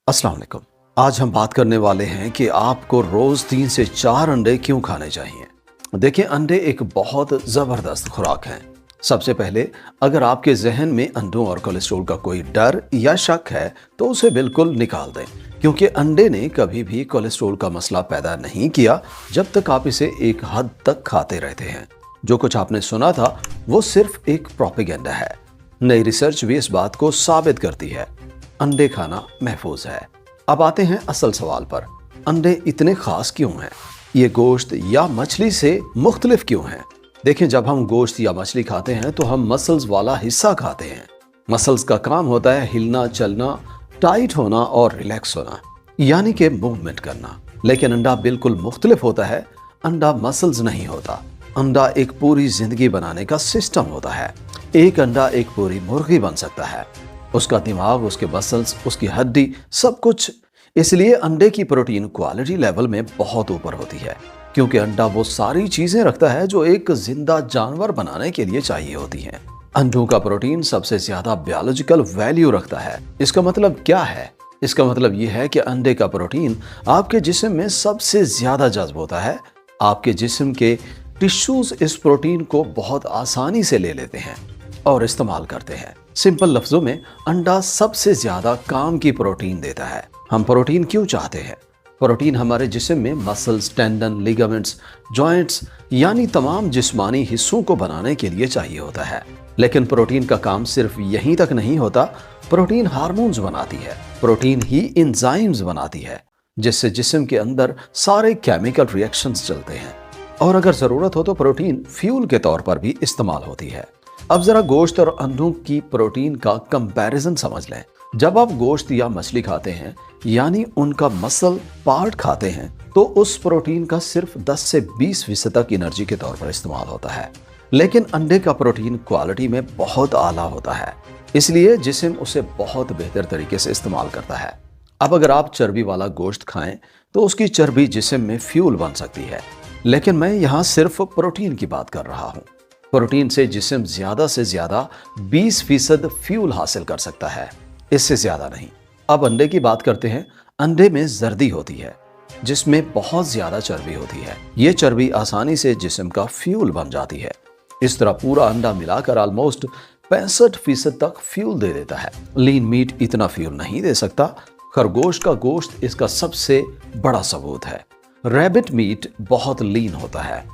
अस्सलाम वालेकुम। आज हम बात करने वाले हैं कि आपको रोज 3 से 4 अंडे क्यों खाने चाहिए। देखिए, अंडे एक बहुत ज़बरदस्त खुराक है। सबसे पहले, अगर आपके जहन में अंडों और कोलेस्ट्रॉल का कोई डर या शक है तो उसे बिल्कुल निकाल दें, क्योंकि अंडे ने कभी भी कोलेस्ट्रॉल का मसला पैदा नहीं किया जब तक आप इसे एक हद तक खाते रहते हैं। जो कुछ आपने सुना था वो सिर्फ एक प्रोपेगेंडा है। नई रिसर्च भी इस बात को साबित करती है। अंडे खाना महफूज है। अब आते हैं असल सवाल पर। अंडे इतने खास क्यों हैं? ये गोश्त या मछली से मुख्तलिफ क्यों हैं? देखें, जब हम गोश्त या मछली खाते हैं तो हम मसल्स वाला हिस्सा खाते हैं। मसल्स का काम होता है हिलना, चलना, टाइट होना और रिलैक्स होना, यानी कि मूवमेंट करना। लेकिन अंडा बिल्कुल मुख्तलिफ होता है। अंडा मसल्स नहीं होता। अंडा एक पूरी जिंदगी बनाने का सिस्टम होता है। एक अंडा एक पूरी मुर्गी बन सकता है। उसका दिमाग, उसके मसल्स, उसकी हड्डी, सब कुछ। इसलिए अंडे की प्रोटीन क्वालिटी लेवल में बहुत ऊपर होती है, क्योंकि अंडा वो सारी चीजें रखता है जो एक जिंदा जानवर बनाने के लिए चाहिए होती हैं। अंडों का प्रोटीन सबसे ज्यादा बायोलॉजिकल वैल्यू रखता है। इसका मतलब क्या है? इसका मतलब यह है कि अंडे का प्रोटीन आपके जिस्म में सबसे ज्यादा जज्ब होता है। आपके जिस्म के टिश्यूज इस प्रोटीन को बहुत आसानी से ले लेते हैं और इस्तेमाल करते हैं। सिंपल लफ्जों में, अंडा सबसे ज्यादा काम की प्रोटीन देता है। हम प्रोटीन क्यों चाहते हैं? प्रोटीन हमारे जिस्म में मसल्स, टेंडन, लिगामेंट्स, जॉइंट्स यानी तमाम जिस्मानी हिस्सों को बनाने के लिए चाहिए होता है। लेकिन प्रोटीन का काम सिर्फ यहीं तक नहीं होता। प्रोटीन हार्मोन्स बनाती है। प्रोटीन ही एंजाइम्स बनाती है, जिससे जिस्म के अंदर सारे केमिकल रिएक्शंस चलते हैं। और अगर जरूरत हो तो प्रोटीन फ्यूल के तौर पर भी इस्तेमाल होती है। अब जरा गोश्त और अंडों की प्रोटीन का कंपैरिजन समझ लें। जब आप गोश्त या मछली खाते हैं, यानी उनका मसल पार्ट खाते हैं, तो उस प्रोटीन का सिर्फ 10 से 20% तक एनर्जी के तौर पर इस्तेमाल होता है। लेकिन अंडे का प्रोटीन क्वालिटी में बहुत आला होता है, इसलिए जिस्म उसे बहुत बेहतर तरीके से इस्तेमाल करता है। अब अगर आप चर्बी वाला गोश्त खाएं तो उसकी चर्बी जिस्म में फ्यूल बन सकती है, लेकिन मैं यहाँ सिर्फ प्रोटीन की बात कर रहा हूँ। प्रोटीन से जिस्म ज्यादा से ज्यादा 20% फ्यूल हासिल कर सकता है, इससे ज्यादा नहीं। अब अंडे की बात करते हैं। अंडे में जर्दी होती है, जिसमें बहुत ज्यादा चर्बी होती है। ये चर्बी आसानी से जिस्म का फ्यूल बन जाती है। इस तरह पूरा अंडा मिलाकर ऑलमोस्ट 65% तक फ्यूल दे देता है। लीन मीट इतना फ्यूल नहीं दे सकता। खरगोश का गोश्त इसका सबसे बड़ा सबूत है। रैबिट मीट बहुत लीन होता है,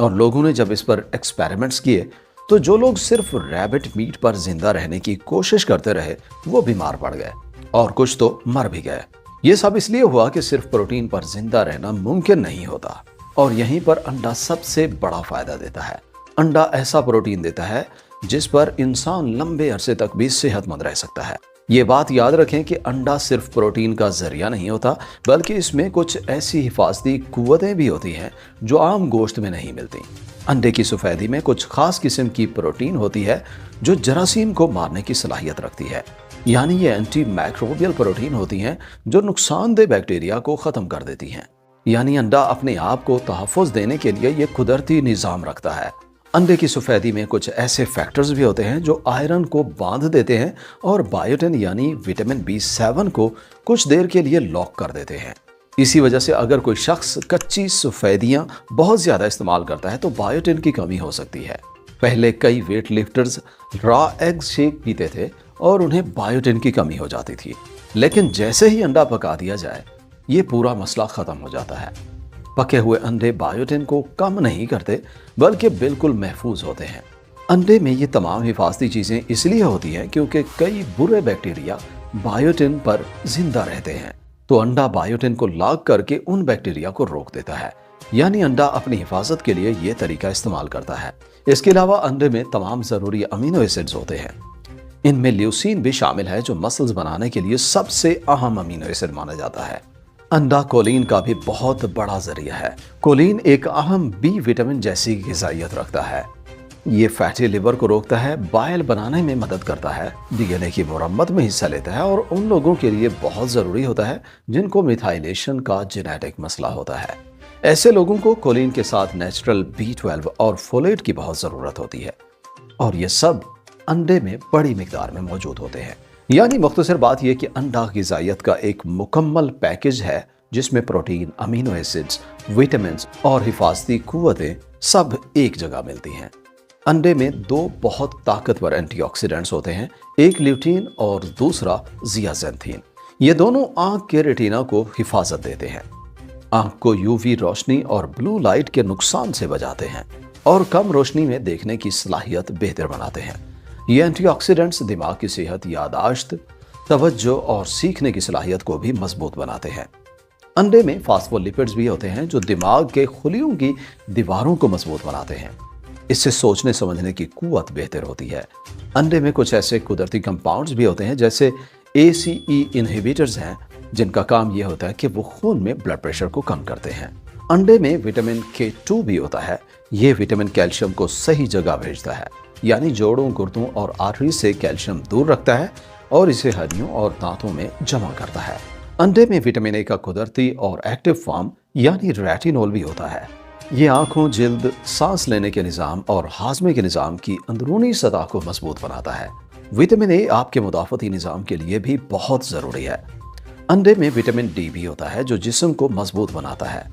और लोगों ने जब इस पर एक्सपेरिमेंट्स किए तो जो लोग सिर्फ रैबिट मीट पर जिंदा रहने की कोशिश करते रहे वो बीमार पड़ गए, और कुछ तो मर भी गए। ये सब इसलिए हुआ कि सिर्फ प्रोटीन पर जिंदा रहना मुमकिन नहीं होता। और यहीं पर अंडा सबसे बड़ा फायदा देता है। अंडा ऐसा प्रोटीन देता है जिस पर इंसान लंबे अरसे तक भी सेहतमंद रह सकता है। ये बात याद रखें कि अंडा सिर्फ प्रोटीन का जरिया नहीं होता, बल्कि इसमें कुछ ऐसी हिफाजती कुव्वतें भी होती हैं जो आम गोश्त में नहीं मिलती। अंडे की सफेदी में कुछ खास किस्म की प्रोटीन होती है जो जरासीम को मारने की सलाहियत रखती है, यानी ये एंटी माइक्रोबियल प्रोटीन होती हैं जो नुकसानदेह बैक्टीरिया को खत्म कर देती हैं। यानी अंडा अपने आप को तहफ़्फ़ुज़ देने के लिए ये कुदरती निज़ाम रखता है। अंडे की सफेदी में कुछ ऐसे फैक्टर्स भी होते हैं जो आयरन को बांध देते हैं और बायोटिन यानी विटामिन B7 को कुछ देर के लिए लॉक कर देते हैं। इसी वजह से अगर कोई शख्स कच्ची सफेदियां बहुत ज्यादा इस्तेमाल करता है तो बायोटिन की कमी हो सकती है। पहले कई weight lifters raw egg shake पीते थे और उन्हें बायोटिन की कमी हो जाती थी, लेकिन जैसे ही अंडा पका दिया जाए ये पूरा मसला खत्म हो जाता है। पके हुए अंडे बायोटिन को कम नहीं करते, बल्कि बिल्कुल महफूज होते हैं। अंडे में ये तमाम हिफाजती चीजें इसलिए होती हैं क्योंकि कई बुरे बैक्टीरिया बायोटिन पर जिंदा रहते हैं। तो अंडा बायोटिन को लॉक करके उन बैक्टीरिया को रोक देता है, यानी अंडा अपनी हिफाजत के लिए ये तरीका इस्तेमाल करता है। इसके अलावा अंडे में तमाम जरूरी अमीनो एसिड्स होते हैं। इनमें ल्यूसीन भी शामिल है जो मसल्स बनाने के लिए सबसे अहम अमीनो एसिड माना जाता है। अंडा कोलिन का भी बहुत बड़ा जरिया है। कोलिन एक अहम बी विटामिन जैसी ग़िज़ाइयत रखता है। ये फैटी लिवर को रोकता है, बाइल बनाने में मदद करता है, डीएनए की मुरम्मत में हिस्सा लेता है, और उन लोगों के लिए बहुत ज़रूरी होता है जिनको मिथाइलेशन का जेनेटिक मसला होता है। ऐसे लोगों को कोलिन के साथ नेचुरल B12 और फोलेट की बहुत ज़रूरत होती है, और ये सब अंडे में बड़ी मिकदार में मौजूद होते हैं। यानी मुख्तसर बात यह कि अंडा ग़िज़ाइयत का एक मुकम्मल पैकेज है जिसमें प्रोटीन, अमीनो एसिड्स, विटामिन और हिफाजती कुव्वतें सब एक जगह मिलती हैं। अंडे में दो बहुत ताकतवर एंटीऑक्सीडेंट्स होते हैं, एक ल्यूटीन और दूसरा जियाजेंथीन। ये दोनों आंख के रेटिना को हिफाजत देते हैं, आंख को यूवी रोशनी और ब्लू लाइट के नुकसान से बचाते हैं और कम रोशनी में देखने की सलाहियत बेहतर बनाते हैं। ये एंटीऑक्सीडेंट्स दिमाग की सेहत, यादाश्त, तवज्जो और सीखने की सलाहियत को भी मजबूत बनाते हैं। अंडे में फास्फोलिपिड्स भी होते हैं जो दिमाग के खुलियों की दीवारों को मजबूत बनाते हैं। इससे सोचने समझने की कुव्वत बेहतर होती है। अंडे में कुछ ऐसे कुदरती कंपाउंड्स भी होते हैं जैसे ACE इनहिबिटर्स हैं, जिनका काम यह होता है कि वो खून में ब्लड प्रेशर को कम करते हैं। अंडे में विटामिन K2 भी होता है। ये विटामिन कैल्शियम को सही जगह भेजता है, यानी जोड़ों, गुर्दों और आर्टरी से कैल्शियम दूर रखता है और इसे हड्डियों और दांतों में जमा करता है। अंडे में विटामिन ए का कुदरती और एक्टिव फॉर्म यानी रेटिनोल भी होता है। ये आंखों, जिल्द, सांस लेने के निज़ाम और हाजमे के निज़ाम की अंदरूनी सतह को मजबूत बनाता है। विटामिन ए आपके मुदाफ़ती निज़ाम के लिए भी बहुत ज़रूरी है। अंडे में विटामिन डी भी होता है जो जिस्म को मजबूत बनाता है।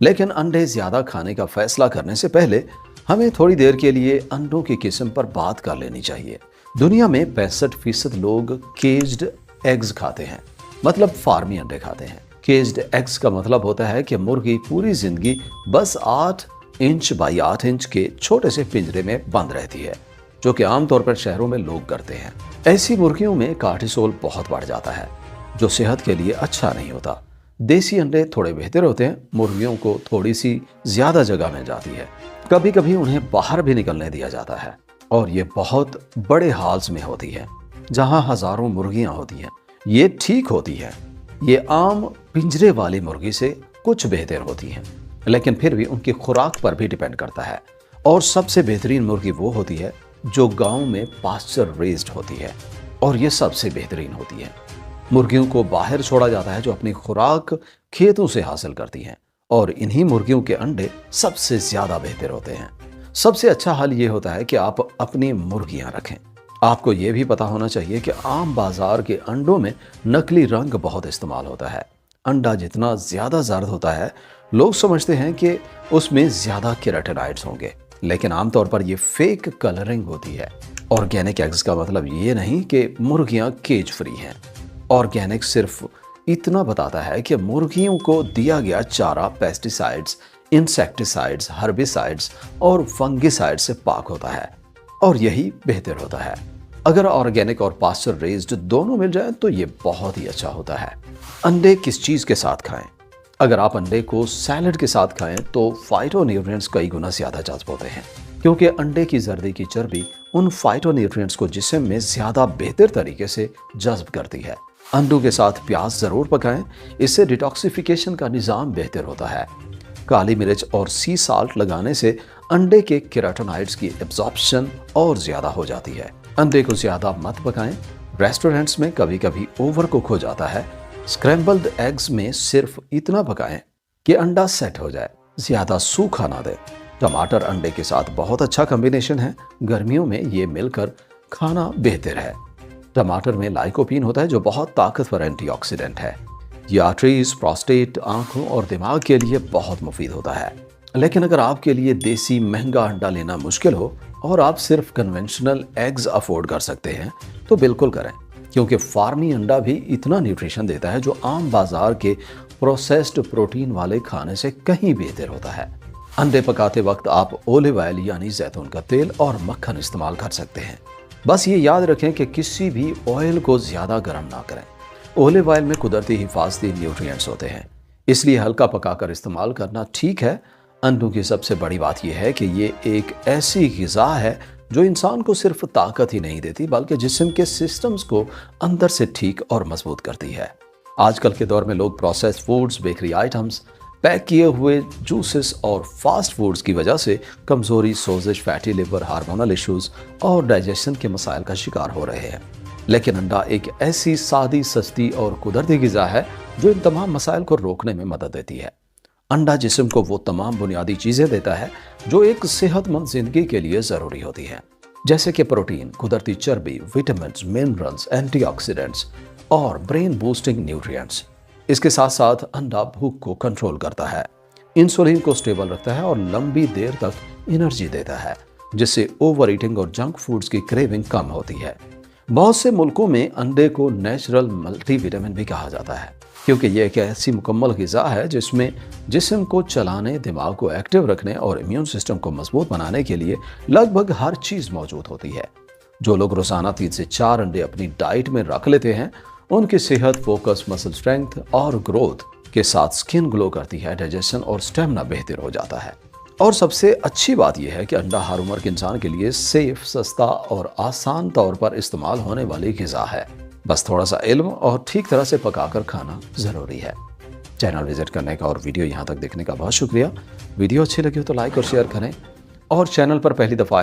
लेकिन अंडे ज़्यादा खाने का फैसला करने से पहले हमें थोड़ी देर के लिए अंडों की किस्म पर बात कर लेनी चाहिए। दुनिया में 65% लोग केज्ड एग्स खाते हैं, मतलब फार्मी अंडे खाते हैं। केज्ड एग्स का मतलब होता है कि मुर्गी पूरी जिंदगी बस 8 इंच बाई 8 इंच के छोटे से पिंजरे में बंद रहती है, जो कि आमतौर पर शहरों में लोग करते हैं। ऐसी मुर्गियों में कार्टिसोल बहुत बढ़ जाता है, जो सेहत के लिए अच्छा नहीं होता। देसी अंडे थोड़े बेहतर होते हैं। मुर्गियों को थोड़ी सी ज्यादा जगह मिल जाती है। कभी कभी उन्हें बाहर भी निकलने दिया जाता है और ये बहुत बड़े हाल्स में होती है जहां हजारों मुर्गियां होती हैं। ये ठीक होती है। ये आम पिंजरे वाली मुर्गी से कुछ बेहतर होती हैं, लेकिन फिर भी उनकी खुराक पर भी डिपेंड करता है। और सबसे बेहतरीन मुर्गी वो होती है जो गांव में पास्चर रेज्ड होती है, और ये सबसे बेहतरीन होती है। मुर्गियों को बाहर छोड़ा जाता है जो अपनी खुराक खेतों से हासिल करती हैं, और इन्हीं मुर्गियों के अंडे सबसे ज्यादा बेहतर होते हैं। सबसे अच्छा हल ये होता है कि आप अपनी मुर्गियां रखें। आपको ये भी पता होना चाहिए कि आम बाजार के अंडों में नकली रंग बहुत इस्तेमाल होता है। अंडा जितना ज्यादा जर्द होता है, लोग समझते हैं कि उसमें ज्यादा केराटिनॉइड्स होंगे, लेकिन आमतौर पर यह फेक कलरिंग होती है। ऑर्गेनिक एग्स का मतलब ये नहीं कि मुर्गियां केज फ्री हैं। ऑर्गेनिक सिर्फ इतना बताता है कि मुर्गियों को दिया गया चारा पेस्टिसाइड्स, इंसेक्टिसाइड्स, हर्बिसाइड्स और फंगिसाइड्स से पाक होता है, और यही बेहतर होता है। अगर ऑर्गेनिक और पास्चर रेज्ड दोनों मिल जाएं तो ये बहुत ही अच्छा होता है। अंडे किस चीज़ के साथ खाएं? अगर आप अंडे को सैलड के साथ खाएं तो फाइटोन्यूट्रिएंट्स कई गुना ज़्यादा जज्ब होते हैं, क्योंकि अंडे की जर्दी की चर्बी उन फाइटोन्यूट्रिएंट्स को जिस्म में ज़्यादा बेहतर तरीके से जज्ब करती है। अंडों के साथ प्याज ज़रूर पकाएं, इससे डिटॉक्सिफिकेशन का निज़ाम बेहतर होता है। काली मिर्च और सी साल्ट लगाने से अंडे के केराटिनॉइड्स की एब्जॉर्प्शन और ज़्यादा हो जाती है। अंडे को ज़्यादा मत पकाएं। रेस्टोरेंट्स में कभी कभी ओवर कुक हो जाता है। स्क्रैम्बल्ड एग्स में सिर्फ इतना पकाएं कि अंडा सेट हो जाए, ज़्यादा सूखा ना दें। टमाटर अंडे के साथ बहुत अच्छा कॉम्बिनेशन है। गर्मियों में ये मिलकर खाना बेहतर है। टमाटर में लाइकोपीन होता है जो बहुत ताकतवर एंटीऑक्सीडेंट है। ये आर्टरीज, प्रोस्टेट, आंखों और दिमाग के लिए बहुत मुफीद होता है। लेकिन अगर आपके लिए देसी महंगा अंडा लेना मुश्किल हो और आप सिर्फ कन्वेंशनल एग्स अफोर्ड कर सकते हैं तो बिल्कुल करें, क्योंकि फार्मी अंडा भी इतना न्यूट्रिशन देता है जो आम बाजार के प्रोसेस्ड प्रोटीन वाले खाने से कहीं बेहतर होता है। अंडे पकाते वक्त आप ओलिव ऑयल यानी जैतून का तेल और मक्खन इस्तेमाल कर सकते हैं। बस ये याद रखें कि किसी भी ऑयल को ज़्यादा गर्म ना करें। ओलिव ऑयल में कुदरती हिफाजती न्यूट्रिएंट्स होते हैं, इसलिए हल्का पकाकर इस्तेमाल करना ठीक है। अंडों की सबसे बड़ी बात यह है कि ये एक ऐसी ग़िज़ा है जो इंसान को सिर्फ ताकत ही नहीं देती बल्कि जिस्म के सिस्टम्स को अंदर से ठीक और मजबूत करती है। आजकल के दौर में लोग processed foods, bakery items, pack किए हुए जूसेस और फास्ट फूड्स की वजह से कमज़ोरी, सोजिश, फैटी लिवर, हार्मोनल इश्यूज़ और डाइजेशन के मसाइल का शिकार हो रहे हैं। लेकिन अंडा एक ऐसी सादी, सस्ती और कुदरती ग़िज़ा है जो इन तमाम मसाइल को रोकने में मदद देती है। अंडा जिस्म को वो तमाम बुनियादी चीज़ें देता है जो एक सेहतमंद ज़िंदगी के लिए ज़रूरी होती हैं। जैसे कि प्रोटीन, कुदरती चर्बी, विटामिन, मिनरल्स, एंटीऑक्सीडेंट्स और ब्रेन बूस्टिंग न्यूट्रिएंट्स। इसके साथ साथ अंडा भूख को कंट्रोल करता है, इंसुलिन को स्टेबल रखता है और लंबी देर तक एनर्जी देता है, जिससे ओवर ईटिंग और जंक फूड्स की क्रेविंग कम होती है। बहुत से मुल्कों में अंडे को नेचुरल मल्टीविटामिन भी कहा जाता है, क्योंकि यह एक ऐसी मुकम्मल ग़िज़ा है जिसमें जिस्म को चलाने, दिमाग को एक्टिव रखने और इम्यून सिस्टम को मजबूत बनाने के लिए लगभग हर चीज़ मौजूद होती है। जो लोग रोज़ाना 3 से 4 अंडे अपनी डाइट में रख लेते हैं, उनकी सेहत, फोकस, मसल स्ट्रेंथ और ग्रोथ के साथ स्किन ग्लो करती है, डाइजेशन और स्टेमिना बेहतर हो जाता है। और सबसे अच्छी बात यह है कि अंडा हर उम्र के इंसान के लिए सेफ, सस्ता और आसान तौर पर इस्तेमाल होने वाली ग़िज़ा है। बस थोड़ा सा इल्म और ठीक तरह से पकाकर खाना ज़रूरी है। चैनल विजिट करने का और वीडियो यहाँ तक देखने का बहुत शुक्रिया। वीडियो अच्छी लगी हो तो लाइक और शेयर करें, और चैनल पर पहली दफ़ा